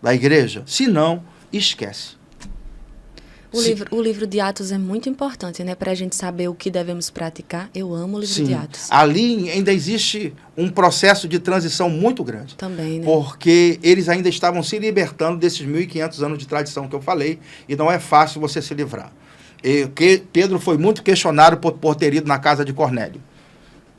da igreja? Se não, esquece. O livro de Atos é muito importante, né? Para a gente saber o que devemos praticar. Eu amo o livro de Atos. Ali ainda existe um processo de transição muito grande. Também, né? Porque eles ainda estavam se libertando desses 1.500 anos de tradição que eu falei, e não é fácil você se livrar. Pedro foi muito questionado por ter ido na casa de Cornélio.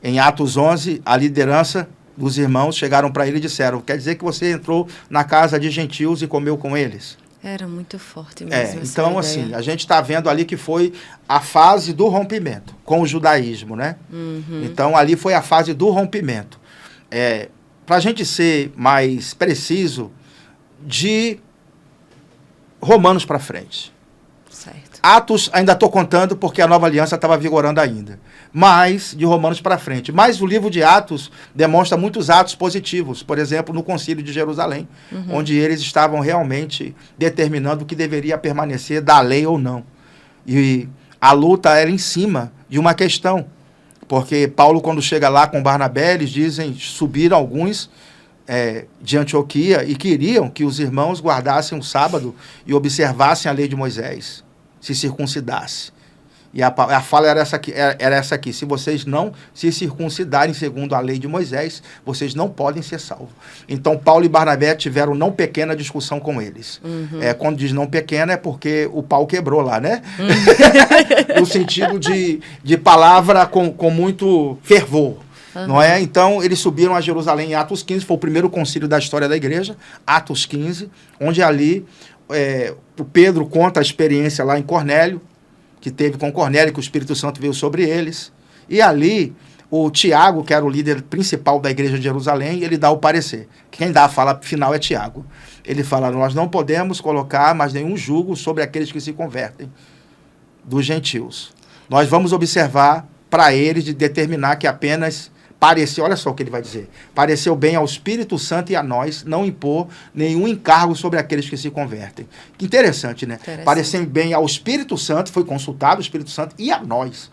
Em Atos 11, a liderança dos irmãos chegaram para ele e disseram: quer dizer que você entrou na casa de gentios e comeu com eles? Era muito forte mesmo. Então, assim, a gente está vendo ali que foi a fase do rompimento com o judaísmo, né? Uhum. Então, ali foi a fase do rompimento. Para a gente ser mais preciso, de Romanos para frente. Certo. Atos, ainda estou contando porque a nova aliança estava vigorando ainda. Mas, de Romanos para frente. Mas o livro de Atos demonstra muitos atos positivos. Por exemplo, no Concílio de Jerusalém, onde eles estavam realmente determinando o que deveria permanecer da lei ou não. E a luta era em cima de uma questão. Porque Paulo, quando chega lá com Barnabé, eles dizem, subiram alguns de Antioquia e queriam que os irmãos guardassem o sábado e observassem a lei de Moisés, se circuncidassem. E a fala era essa aqui: se vocês não se circuncidarem segundo a lei de Moisés, vocês não podem ser salvos. Então, Paulo e Barnabé tiveram não pequena discussão com eles. Quando diz não pequena, é porque o pau quebrou lá, né? No sentido de palavra com muito fervor. Não é? Então, eles subiram a Jerusalém em Atos 15, foi o primeiro concílio da história da igreja, Atos 15, onde ali o Pedro conta a experiência lá em Cornélio, que teve com Cornélio, que o Espírito Santo veio sobre eles. E ali, o Tiago, que era o líder principal da igreja de Jerusalém, ele dá o parecer. Quem dá a fala final é Tiago. Ele fala: nós não podemos colocar mais nenhum jugo sobre aqueles que se convertem, dos gentios. Nós vamos observar para eles de determinar que apenas pareceu, olha só o que ele vai dizer: pareceu bem ao Espírito Santo e a nós não impor nenhum encargo sobre aqueles que se convertem. Que interessante, né? Pareceu bem ao Espírito Santo, foi consultado o Espírito Santo e a nós.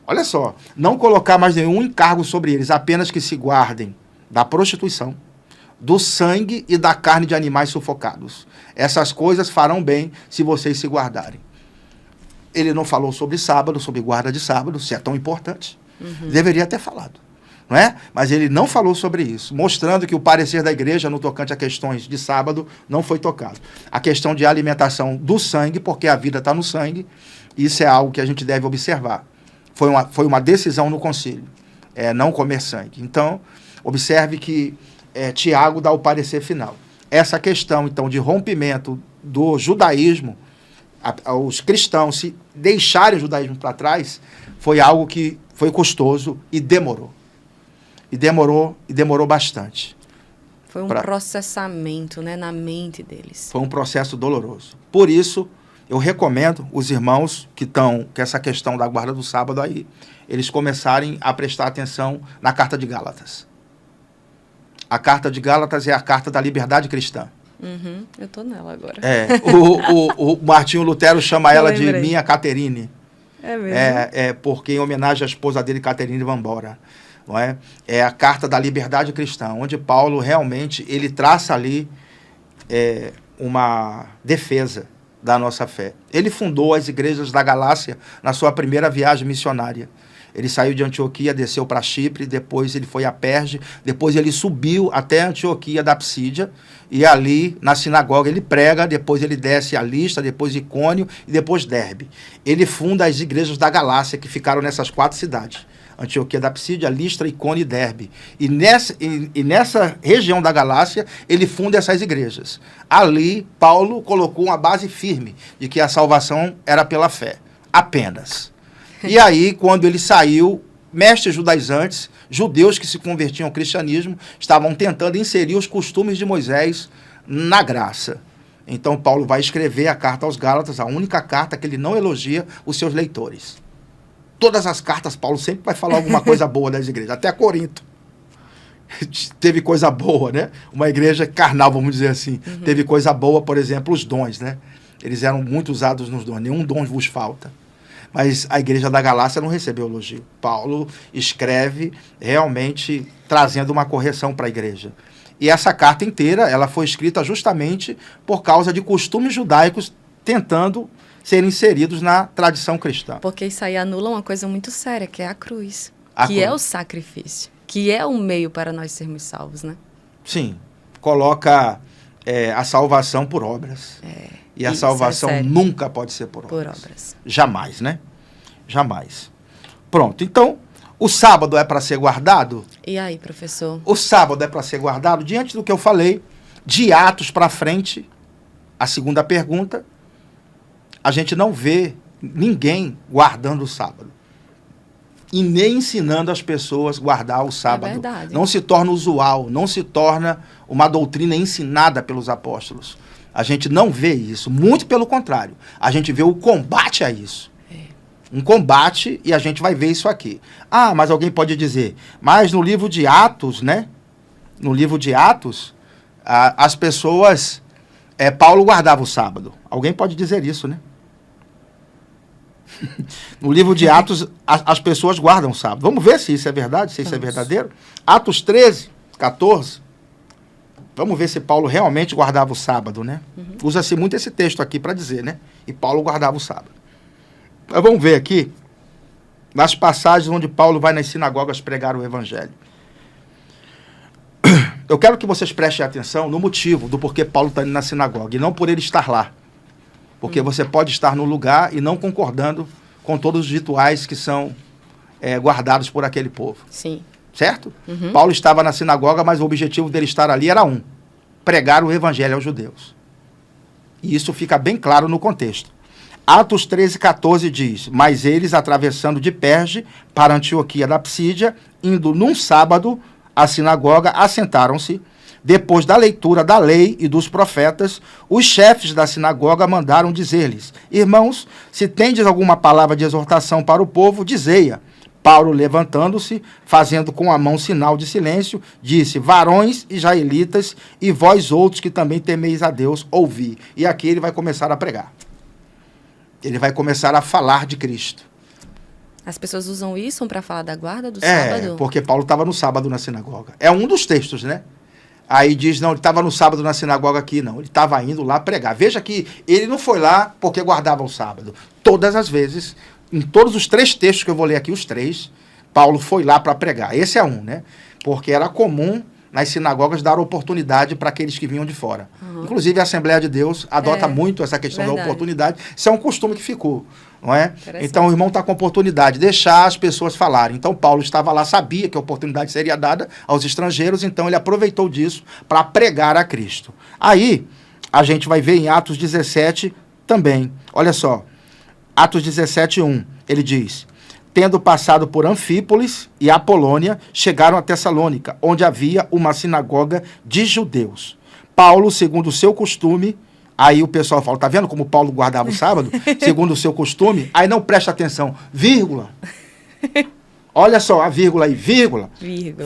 Olha só, não colocar mais nenhum encargo sobre eles, apenas que se guardem da prostituição, do sangue e da carne de animais sufocados. Essas coisas farão bem se vocês se guardarem. Ele não falou sobre sábado, sobre guarda de sábado, se é tão importante. Deveria ter falado. Não é? Mas ele não falou sobre isso, mostrando que o parecer da igreja no tocante a questões de sábado não foi tocado. A questão de alimentação do sangue, porque a vida está no sangue, isso é algo que a gente deve observar. Foi uma decisão no concílio, não comer sangue. Então, observe que Tiago dá o parecer final. Essa questão, então, de rompimento do judaísmo, os cristãos se deixarem o judaísmo para trás, foi algo que foi custoso e demorou. E demorou bastante. Foi um processamento, né, na mente deles. Foi um processo doloroso. Por isso, eu recomendo os irmãos que essa questão da guarda do sábado aí, eles começarem a prestar atenção na Carta de Gálatas. A Carta de Gálatas é a carta da liberdade cristã. Eu estou nela agora. O Martinho Lutero chama ela de Minha Caterine. É mesmo? Porque em homenagem à esposa dele, Caterine Vambora. Não é? É a carta da liberdade cristã, onde Paulo realmente ele traça ali uma defesa da nossa fé. Ele fundou as igrejas da Galácia na sua primeira viagem missionária. Ele saiu de Antioquia, desceu para Chipre, depois ele foi a Perge, depois ele subiu até Antioquia da Psídia, e ali na sinagoga ele prega, depois ele desce a Listra, depois Icônio e depois Derbe. Ele funda as igrejas da Galácia, que ficaram nessas 4 cidades. Antioquia da Psídia, Listra, Icônio e Derbe. E nessa região da Galácia, ele funda essas igrejas. Ali, Paulo colocou uma base firme de que a salvação era pela fé, apenas. E aí, quando ele saiu, mestres judaizantes, judeus que se convertiam ao cristianismo, estavam tentando inserir os costumes de Moisés na graça. Então, Paulo vai escrever a carta aos Gálatas, a única carta que ele não elogia os seus leitores. Todas as cartas, Paulo sempre vai falar alguma coisa boa das igrejas, até Corinto. Teve coisa boa, né? Uma igreja carnal, vamos dizer assim. Teve coisa boa, por exemplo, os dons, né? Eles eram muito usados nos dons, nenhum dom vos falta. Mas a igreja da Galácia não recebeu elogio. Paulo escreve realmente trazendo uma correção para a igreja. E essa carta inteira, ela foi escrita justamente por causa de costumes judaicos tentando ser inseridos na tradição cristã. Porque isso aí anula uma coisa muito séria, que é a cruz. A que cruz. É o sacrifício. Que é o meio para nós sermos salvos, né? Sim. Coloca a salvação por obras. E a salvação nunca pode ser por obras. Jamais, né? Jamais. Pronto. Então, o sábado é para ser guardado? E aí, professor? O sábado é para ser guardado? Diante do que eu falei, de Atos para frente, a segunda pergunta, a gente não vê ninguém guardando o sábado. E nem ensinando as pessoas a guardar o sábado. É verdade. Não se torna usual, não se torna uma doutrina ensinada pelos apóstolos. A gente não vê isso, muito pelo contrário. A gente vê o combate a isso. Um combate, e a gente vai ver isso aqui. Ah, mas alguém pode dizer, mas no livro de Atos, né? No livro de Atos, as pessoas... Paulo guardava o sábado. Alguém pode dizer isso, né? No livro de Atos, as pessoas guardam o sábado. Vamos ver se isso é verdade, se isso é verdadeiro. Atos 13, 14. Vamos ver se Paulo realmente guardava o sábado, né? Usa-se muito esse texto aqui para dizer, né? E Paulo guardava o sábado. Mas vamos ver aqui, nas passagens onde Paulo vai nas sinagogas pregar o evangelho. Eu quero que vocês prestem atenção no motivo do porquê Paulo está indo na sinagoga, e não por ele estar lá. Porque você pode estar no lugar e não concordando com todos os rituais que são guardados por aquele povo. Sim. Certo? Paulo estava na sinagoga, mas o objetivo dele estar ali era pregar o evangelho aos judeus. E isso fica bem claro no contexto. Atos 13, 14 diz, mas eles, atravessando de Perge para Antioquia da Psídia, indo num sábado à sinagoga, assentaram-se. Depois da leitura da lei e dos profetas, os chefes da sinagoga mandaram dizer-lhes, irmãos, se tendes alguma palavra de exortação para o povo, dizei-a. Paulo, levantando-se, fazendo com a mão sinal de silêncio, disse, varões israelitas e vós outros que também temeis a Deus, ouvi. E aqui ele vai começar a pregar. Ele vai começar a falar de Cristo. As pessoas usam isso para falar da guarda do sábado? Porque Paulo estava no sábado na sinagoga. É um dos textos, né? Aí diz, não, ele estava no sábado na sinagoga aqui, não. Ele estava indo lá pregar. Veja que ele não foi lá porque guardava o sábado. Todas as vezes, em todos os 3 textos que eu vou ler aqui, os 3, Paulo foi lá para pregar. Esse é um, né? Porque era comum nas sinagogas dar oportunidade para aqueles que vinham de fora. Inclusive a Assembleia de Deus adota muito essa questão da oportunidade. Isso é um costume que ficou, não é? Então o irmão está com oportunidade, deixar as pessoas falarem. Então Paulo estava lá, sabia que a oportunidade seria dada aos estrangeiros, então ele aproveitou disso para pregar a Cristo. Aí a gente vai ver em Atos 17 também. Olha só, Atos 17, 1, ele diz... Tendo passado por Anfípolis e Apolônia, chegaram a Tessalônica, onde havia uma sinagoga de judeus. Paulo, segundo o seu costume, aí o pessoal fala, tá vendo como Paulo guardava o sábado? Segundo o seu costume, aí não presta atenção, vírgula. Olha só, a vírgula aí, vírgula.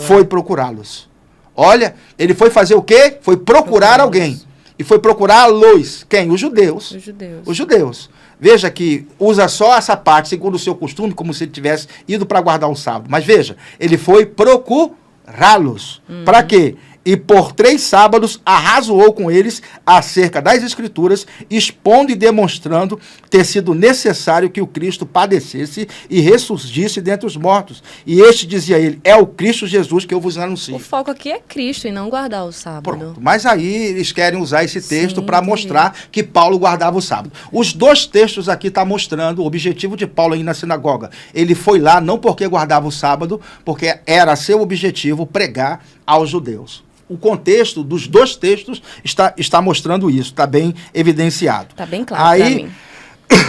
Foi procurá-los. Olha, ele foi fazer o quê? Foi procurar alguém. E foi procurá-los. Quem? Os judeus. Os judeus. Veja que usa só essa parte, segundo o seu costume, como se ele tivesse ido para guardar o sábado. Mas veja, ele foi procurá-los. Para quê? E por 3 sábados arrazoou com eles acerca das Escrituras, expondo e demonstrando ter sido necessário que o Cristo padecesse e ressurgisse dentre os mortos. E este dizia a ele, é o Cristo Jesus que eu vos anuncio. O foco aqui é Cristo e não guardar o sábado. Pronto. Mas aí eles querem usar esse texto para mostrar que Paulo guardava o sábado. Os 2 textos aqui estão mostrando o objetivo de Paulo ir na sinagoga. Ele foi lá não porque guardava o sábado, porque era seu objetivo pregar aos judeus. O contexto dos 2 textos está mostrando isso, está bem evidenciado. Está bem claro para mim.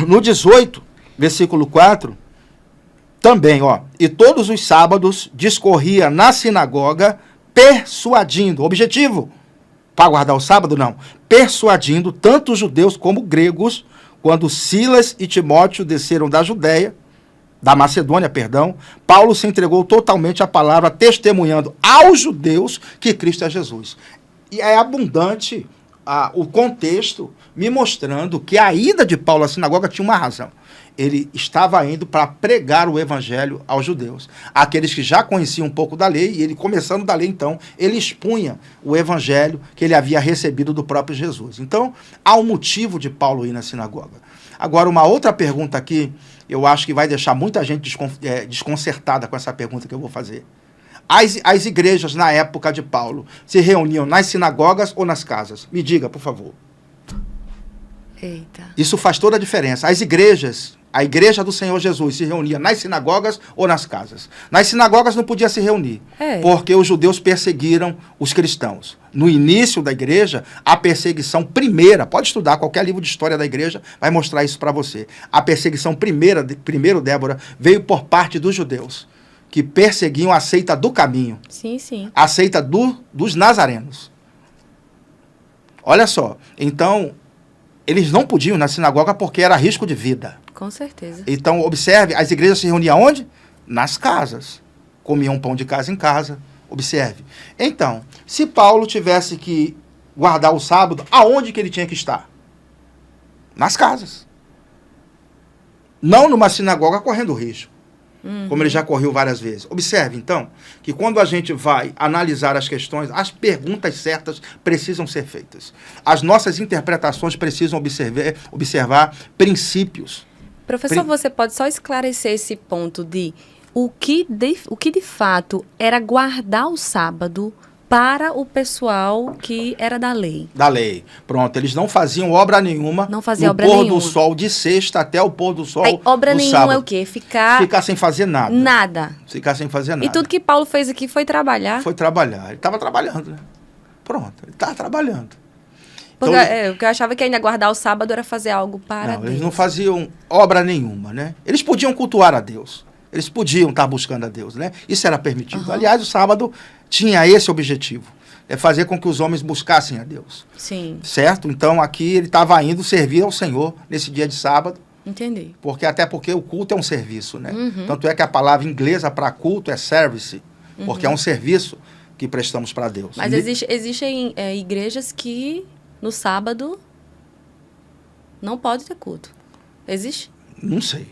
No 18, versículo 4, também, e todos os sábados discorria na sinagoga persuadindo, objetivo, para guardar o sábado, não, persuadindo tanto os judeus como gregos, quando Silas e Timóteo desceram da Judéia, da Macedônia, Paulo se entregou totalmente à palavra, testemunhando aos judeus que Cristo é Jesus. E é abundante o contexto, me mostrando que a ida de Paulo à sinagoga tinha uma razão. Ele estava indo para pregar o evangelho aos judeus, aqueles que já conheciam um pouco da lei, e ele, começando da lei, então, ele expunha o evangelho que ele havia recebido do próprio Jesus. Então, há um motivo de Paulo ir na sinagoga. Agora, uma outra pergunta aqui, eu acho que vai deixar muita gente desconcertada com essa pergunta que eu vou fazer. As igrejas, na época de Paulo, se reuniam nas sinagogas ou nas casas? Me diga, por favor. Eita. Isso faz toda a diferença. As igrejas, a igreja do Senhor Jesus se reunia nas sinagogas ou nas casas? Nas sinagogas não podia se reunir, porque os judeus perseguiram os cristãos. No início da igreja, a perseguição primeira, pode estudar qualquer livro de história da igreja, vai mostrar isso para você. A perseguição primeiro, Débora, veio por parte dos judeus, que perseguiam a seita do caminho. Sim, sim. A seita dos nazarenos. Olha só, então, eles não podiam ir na sinagoga porque era risco de vida. Com certeza. Então, observe, as igrejas se reuniam onde? Nas casas. Comiam pão de casa em casa. Observe. Então, se Paulo tivesse que guardar o sábado, aonde que ele tinha que estar? Nas casas. Não numa sinagoga correndo risco. Como ele já correu várias vezes. Observe, então, que quando a gente vai analisar as questões, as perguntas certas precisam ser feitas. As nossas interpretações precisam observar princípios. Professor, você pode só esclarecer esse ponto de o que de fato era guardar o sábado para o pessoal que era da lei. Da lei. Pronto, eles não faziam obra nenhuma no pôr do sol de sexta até o pôr do sol do obra nenhuma sábado. É o quê? Ficar sem fazer nada. Nada. Ficar sem fazer nada. E tudo que Paulo fez aqui foi trabalhar? Foi trabalhar. Ele estava trabalhando, né? Pronto, ele estava trabalhando. Porque eu achava que ainda guardar o sábado era fazer algo para Deus. Eles não faziam obra nenhuma, né? Eles podiam cultuar a Deus. Eles podiam estar buscando a Deus, né? Isso era permitido. Aliás, o sábado tinha esse objetivo. É fazer com que os homens buscassem a Deus. Sim. Certo? Então, aqui ele estava indo servir ao Senhor nesse dia de sábado. Entendi. Até porque o culto é um serviço, né? Tanto é que a palavra inglesa para culto é service. Porque é um serviço que prestamos para Deus. Mas existem igrejas que no sábado não pode ter culto. Existe? Não sei.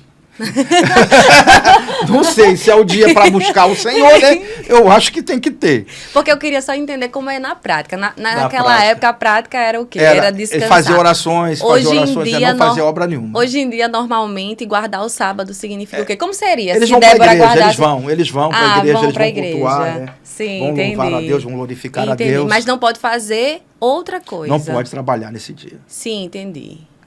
Não sei se é o dia para buscar o Senhor, né? Eu acho que tem que ter. Porque eu queria só entender como é na prática. Naquela prática. Época, a prática era o quê? Era descansar. Fazer orações, não fazer obra nenhuma. Hoje em dia, normalmente, guardar o sábado significa o quê? Como seria? Eles vão para a igreja, eles vão para a igreja, eles vão cultuar. Né? Sim, vão louvar a Deus, vão glorificar a Deus. Mas não pode fazer outra coisa. Não pode trabalhar nesse dia. Sim, entendi.